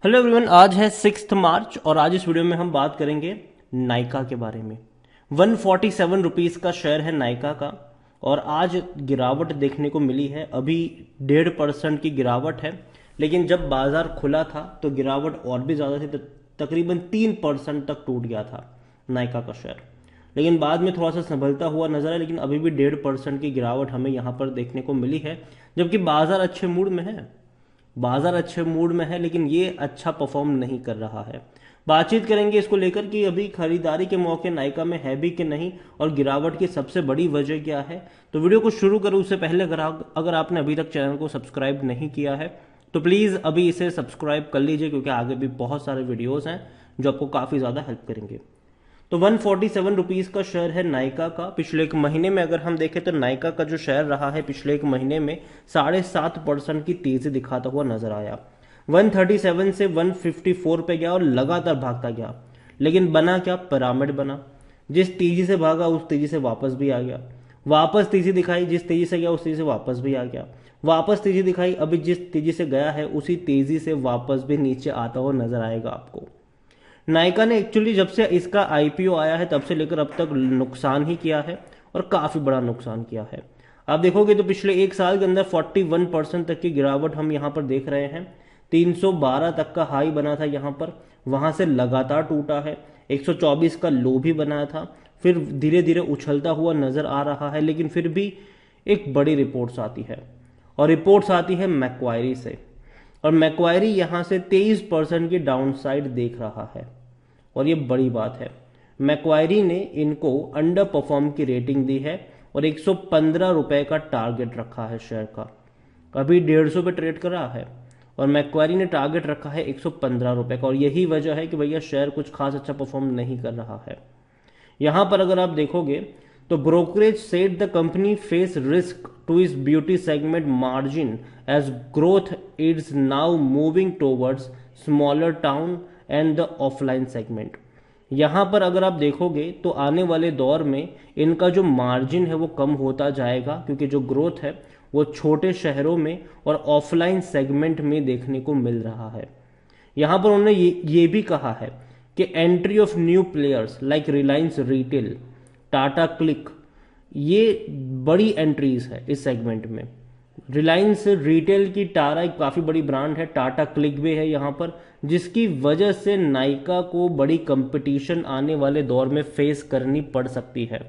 Hello everyone, आज है 6 मार्च और आज इस वीडियो में हम बात करेंगे नायका के बारे में। 147 रुपीज़ का शेयर है नायका का और आज गिरावट देखने को मिली है। अभी 1.5% की गिरावट है, लेकिन जब बाजार खुला था तो गिरावट और भी ज़्यादा थी, तो तकरीबन 3% तक टूट गया था नायका का शेयर। लेकिन बाद में थोड़ा सा संभलता हुआ नजर है, लेकिन अभी भी 1.5% की गिरावट हमें यहाँ पर देखने को मिली है, जबकि बाजार अच्छे मूड में है। बाजार अच्छे मूड में है, लेकिन ये अच्छा परफॉर्म नहीं कर रहा है। बातचीत करेंगे इसको लेकर कि अभी खरीदारी के मौके नायका में है भी कि नहीं और गिरावट की सबसे बड़ी वजह क्या है। तो वीडियो को शुरू करूं उससे पहले अगर आपने अभी तक चैनल को सब्सक्राइब नहीं किया है तो प्लीज़ अभी इसे सब्सक्राइब कर लीजिए, क्योंकि आगे भी बहुत सारे वीडियोज़ हैं जो आपको काफ़ी ज़्यादा हेल्प करेंगे। तो 147 रुपीज़ का शेयर है नायका का। पिछले एक महीने में अगर हम देखें तो नायका का जो शेयर रहा है पिछले एक महीने में 7.5% की तेजी दिखाता हुआ नजर आया। 137 से 154 पे गया और लगातार भागता गया, लेकिन बना क्या, पिरामिड बना। जिस तेजी से भागा उस तेजी से वापस भी आ गया, वापस तेजी दिखाई, जिस तेजी से गया उस तेजी से वापस भी आ गया, वापस तेजी दिखाई, अभी जिस तेजी से गया है उसी तेजी से वापस भी नीचे आता हुआ नजर आएगा आपको। नायका ने एक्चुअली जब से इसका आईपीओ आया है तब से लेकर अब तक नुकसान ही किया है और काफी बड़ा नुकसान किया है। आप देखोगे तो पिछले एक साल के अंदर 41% तक की गिरावट हम यहाँ पर देख रहे हैं। 312 तक का हाई बना था यहाँ पर, वहां से लगातार टूटा है। 124 का लो भी बनाया था, फिर धीरे धीरे उछलता हुआ नजर आ रहा है, लेकिन फिर भी एक बड़ी रिपोर्ट्स आती है और रिपोर्ट्स आती है मैक्वायरी से, और मैक्वायरी यहां से 23% की डाउनसाइड देख रहा है और ये बड़ी बात है। मैक्वायरी ने इनको अंडर परफॉर्म की रेटिंग दी है और 115 रुपए का टारगेट रखा है शेयर का। अभी 150 पे ट्रेड कर रहा है और मैक्वायरी ने टारगेट रखा है 115 रुपए का, और यही वजह है कि भैया शेयर कुछ खास अच्छा परफॉर्म नहीं कर रहा है। यहां पर अगर आप देखोगे तो brokerage said the company face risk to its beauty segment margin as growth is now moving towards smaller town and the offline segment. यहां पर अगर आप देखोगे तो आने वाले दौर में इनका जो मार्जिन है वो कम होता जाएगा, क्योंकि जो ग्रोथ है वो छोटे शहरों में और ऑफलाइन सेगमेंट में देखने को मिल रहा है। यहां पर उन्होंने ये भी कहा है कि entry of new players like Reliance retail, Tata click, ये बड़ी एंट्रीज है इस सेगमेंट में। रिलायंस रिटेल की टारा एक काफी बड़ी ब्रांड है, टाटा क्लिक भी है यहाँ पर, जिसकी वजह से नायका को बड़ी कंपटीशन आने वाले दौर में फेस करनी पड़ सकती है।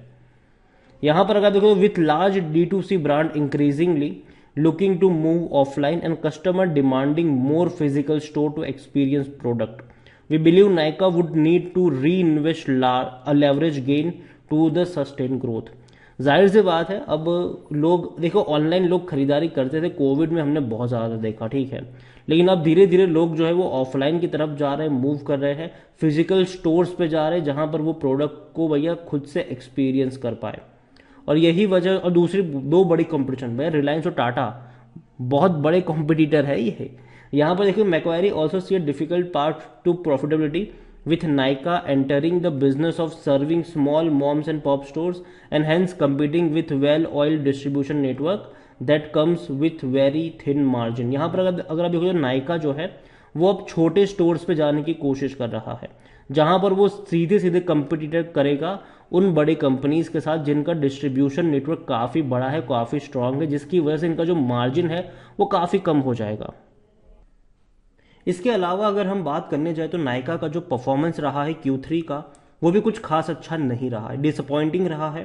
यहां पर अगर देखो, with large D2C brand increasingly looking to move offline and customer demanding more physical store to experience product, we believe Nykaa would need to reinvest a leverage gain to the sustain growth. जाहिर सी बात है, अब लोग देखो, online लोग खरीदारी करते थे, कोविड में हमने बहुत ज़्यादा देखा, ठीक है, लेकिन अब धीरे धीरे लोग जो है वो ऑफलाइन की तरफ जा रहे हैं, मूव कर रहे हैं, फिजिकल स्टोर्स पे जा रहे हैं, जहां पर वो प्रोडक्ट को भैया खुद से एक्सपीरियंस कर पाए। और यही वजह, और दूसरी दो बड़ी कंपटीशन भैया, रिलायंस और टाटा बहुत बड़े कॉम्पिटिटर है ये। यहाँ पर देखिए, Macquarie also see a difficult part two profitability with Nykaa entering the business of serving small moms and pop stores and hence competing with well-oiled distribution network that comes with very thin margin। यहाँ पर अगर आप देखो तो नायका जो है वो अब छोटे स्टोर्स पे जाने की कोशिश कर रहा है, जहां पर वो सीधे सीधे कंपटीटर करेगा उन बड़ी कंपनीज के साथ जिनका डिस्ट्रीब्यूशन नेटवर्क काफ़ी बड़ा है, काफ़ी स्ट्रांग है, जिसकी वजह से इनका जो मार्जिन है वो काफ़ी कम हो जाएगा। इसके अलावा अगर हम बात करने जाए तो नायका का जो परफॉर्मेंस रहा है Q3 का, वो भी कुछ खास अच्छा नहीं रहा है, डिसअपॉइंटिंग रहा है।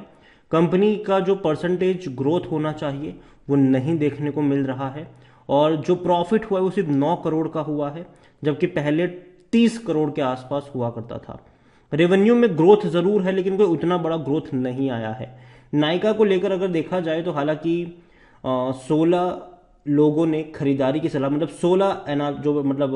कंपनी का जो परसेंटेज ग्रोथ होना चाहिए वो नहीं देखने को मिल रहा है, और जो प्रॉफिट हुआ है वो सिर्फ 9 करोड़ का हुआ है, जबकि पहले 30 करोड़ के आसपास हुआ करता था। रेवेन्यू में ग्रोथ जरूर है, लेकिन कोई उतना बड़ा ग्रोथ नहीं आया है। नायका को लेकर अगर देखा जाए तो हालांकि 16 लोगों ने खरीदारी की सलाह, मतलब 16 जो मतलब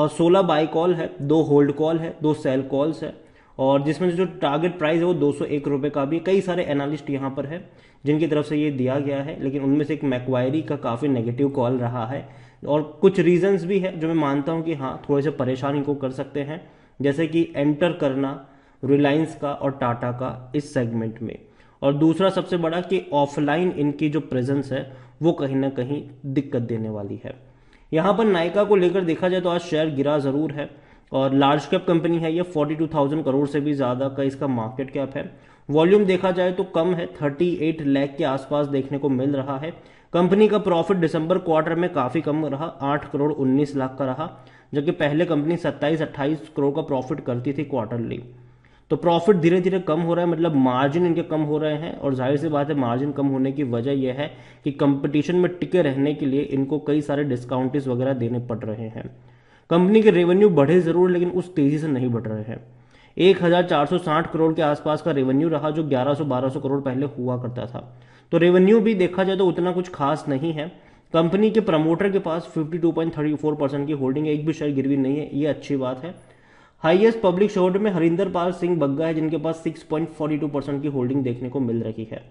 16 बाय कॉल है, 2 होल्ड कॉल है, 2 सेल कॉल्स है, और जिसमें जो टारगेट प्राइस है वो 201 रुपए का भी। कई सारे एनालिस्ट यहाँ पर है जिनकी तरफ से ये दिया गया है, लेकिन उनमें से एक मैक्वायरी का काफ़ी नेगेटिव कॉल रहा है, और कुछ रीजंस भी है जो मैं मानता हूँ कि हाँ थोड़े से परेशान इनको कर सकते हैं, जैसे कि एंटर करना रिलायंस का और टाटा का इस सेगमेंट में, और दूसरा सबसे बड़ा कि ऑफलाइन इनकी जो प्रेजेंस है वो कहीं ना कहीं दिक्कत देने वाली है। यहाँ पर नायका को लेकर देखा जाए तो आज शेयर गिरा जरूर है और लार्ज कैप कंपनी है ये, 42,000 करोड़ से भी ज्यादा का इसका मार्केट कैप है। वॉल्यूम देखा जाए तो कम है, 38 लाख के आसपास देखने को मिल रहा है। कंपनी का प्रॉफिट दिसंबर क्वार्टर में काफी कम रहा, 8 करोड़ 19 लाख का रहा, जबकि पहले कंपनी 27-28 करोड़ का प्रॉफिट करती थी क्वार्टरली। तो प्रॉफिट धीरे धीरे कम हो रहा है, मतलब मार्जिन इनके कम हो रहे हैं, और जाहिर सी बात है मार्जिन कम होने की वजह यह है कि कंपटीशन में टिके रहने के लिए इनको कई सारे डिस्काउंट्स वगैरह देने पड़ रहे हैं। कंपनी के रेवेन्यू बढ़े जरूर लेकिन उस तेजी से नहीं बढ़ रहे हैं। 1460 करोड़ के आसपास का रेवेन्यू रहा, जो 1100-1200 करोड़ पहले हुआ करता था। तो रेवेन्यू भी देखा जाए तो उतना कुछ खास नहीं है। कंपनी के प्रमोटर के पास 52.34% की होल्डिंग है, एक भी शेयर गिरवी नहीं है, ये अच्छी बात है। हाईएस्ट पब्लिक शेयर होल्डर में हरिंदर पाल सिंह बग्गा है, जिनके पास 6.42% की होल्डिंग देखने को मिल रही है।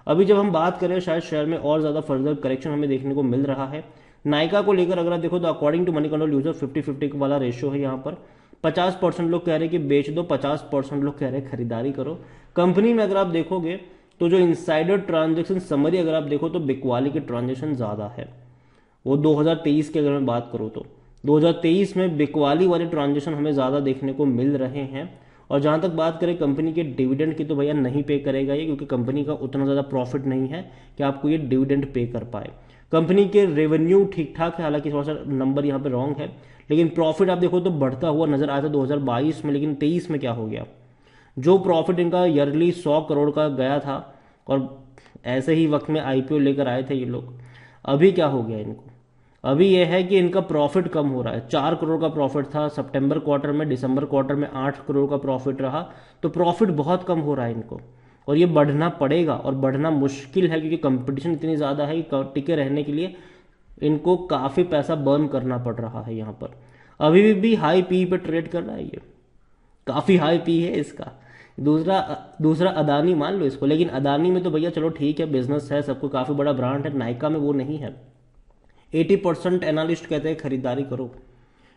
अभी जब हम बात करें शायद शेयर में और ज्यादा फर्दर करेक्शन हमें देखने को मिल रहा है। नायका को लेकर अगर आप देखो तो according to Moneycontrol user 50-50 वाला रेशियो है। यहाँ पर 50% लोग कह रहे हैं कि बेच दो, 50% लोग कह रहे हैं खरीदारी करो। कंपनी में अगर आप देखोगे तो जो इनसाइडर ट्रांजेक्शन समरी अगर आप देखो तो बिकवाली के ट्रांजेक्शन ज्यादा है। वो 2023 की अगर मैं बात करूँ तो 2023 में बिकवाली वाले ट्रांजेक्शन हमें ज़्यादा देखने को मिल रहे हैं। और जहाँ तक बात करें कंपनी के डिविडेंड की तो भैया नहीं पे करेगा ये, क्योंकि कंपनी का उतना ज़्यादा प्रॉफिट नहीं है कि आपको ये डिविडेंड पे कर पाए। कंपनी के रेवेन्यू ठीक ठाक है, हालांकि थोड़ा सा नंबर यहाँ पे रॉन्ग है, लेकिन प्रॉफिट आप देखो तो बढ़ता हुआ नजर आया था 2022 में, लेकिन 23 में क्या हो गया। जो प्रॉफिट इनका ईयरली 100 करोड़ का गया था और ऐसे ही वक्त में आईपीओ लेकर आए थे ये लोग, अभी क्या हो गया इनको। अभी यह है कि इनका प्रॉफिट कम हो रहा है। 4 करोड़ का प्रॉफिट था सितंबर क्वार्टर में, दिसंबर क्वार्टर में 8 करोड़ का प्रॉफिट रहा। तो प्रॉफिट बहुत कम हो रहा है इनको, और ये बढ़ना पड़ेगा और बढ़ना मुश्किल है, क्योंकि कंपटीशन इतनी ज़्यादा है कि टिके रहने के लिए इनको काफ़ी पैसा बर्न करना पड़ रहा है। यहाँ पर अभी भी हाई पी पे ट्रेड कर रहा है, ये काफ़ी हाई पी है इसका। दूसरा अदानी मान लो इसको, लेकिन अदानी में तो भैया चलो ठीक है, बिजनेस है, सबको काफ़ी बड़ा ब्रांड है। नायका में वो नहीं है। 80% एनालिस्ट कहते हैं खरीदारी करो।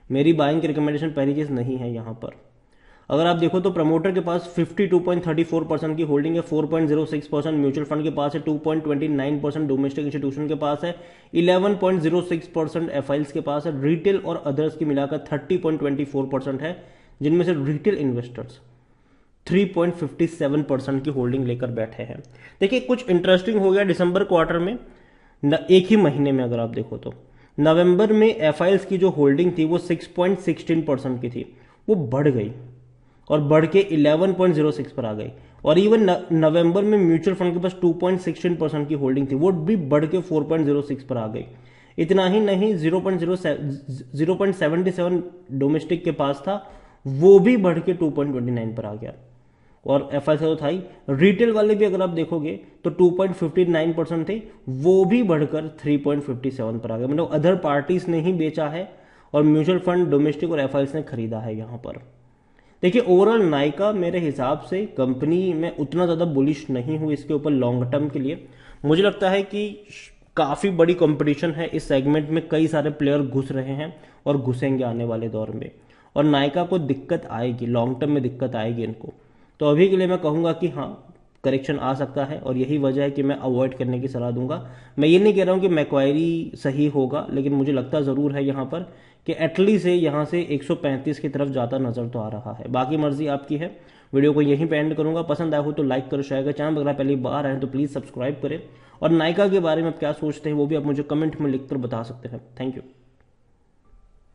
मेरी बाइंग की रिकमेंडेशन पहली चीज़ नहीं है यहाँ पर। अगर आप देखो तो प्रमोटर के पास 52.34% की होल्डिंग है, 4.06% म्यूचुअल फंड के पास है, 2.29% डोमेस्टिक इंस्टीट्यूशन के पास है, 11.06% एफआईएल्स के पास है, रिटेल और अदर्स की मिलाकर 30.24% है, जिनमें से रिटेल इन्वेस्टर्स 3.57% की होल्डिंग लेकर बैठे हैं। देखिए कुछ इंटरेस्टिंग हो गया दिसंबर क्वार्टर में, एक ही महीने में अगर आप देखो तो नवंबर में एफआईएल्स की जो होल्डिंग थी वो 6.16% की थी, वो बढ़ गई और बढ़ के 11.06 पर आ गई। और इवन नवंबर में म्यूचुअल फंड के पास 2.16% की होल्डिंग थी, वो भी बढ़ के 4.06 पर आ गई। इतना ही नहीं, 0.77 डोमेस्टिक के पास था, वो भी बढ़ के 2.29 पर आ गया। और एफआईआई तो था ही, रिटेल वाले भी अगर आप देखोगे तो 2.59% थे, वो भी बढ़कर 3.57 पर आ गए। मतलब अदर पार्टीज ने ही बेचा है और म्यूचुअल फंड, डोमेस्टिक और एफआईआई ने खरीदा है यहाँ पर। देखिए ओवरऑल नायका मेरे हिसाब से कंपनी में उतना ज़्यादा बुलिश नहीं हुई इसके ऊपर लॉन्ग टर्म के लिए। मुझे लगता है कि काफ़ी बड़ी कंपटीशन है इस सेगमेंट में, कई सारे प्लेयर घुस रहे हैं और घुसेंगे आने वाले दौर में, और नायका को दिक्कत आएगी, लॉन्ग टर्म में दिक्कत आएगी इनको। तो अभी के लिए मैं कहूँगा कि हाँ करेक्शन आ सकता है, और यही वजह है कि मैं अवॉइड करने की सलाह दूंगा। मैं ये नहीं कह रहा हूँ कि मैक्वायरी सही होगा, लेकिन मुझे लगता ज़रूर है यहाँ पर कि एटली से यहाँ से 135 की तरफ ज़्यादा नज़र तो आ रहा है। बाकी मर्जी आपकी है। वीडियो को यहीं पे एंड करूँगा। पसंद आया हो तो लाइक करो, शेयर करो, चैनल अगर पहली बार आए तो प्लीज़ सब्सक्राइब करें। और नायका के बारे में आप क्या सोचते हैं वो भी आप मुझे कमेंट में लिख कर बता सकते हैं। Thank you.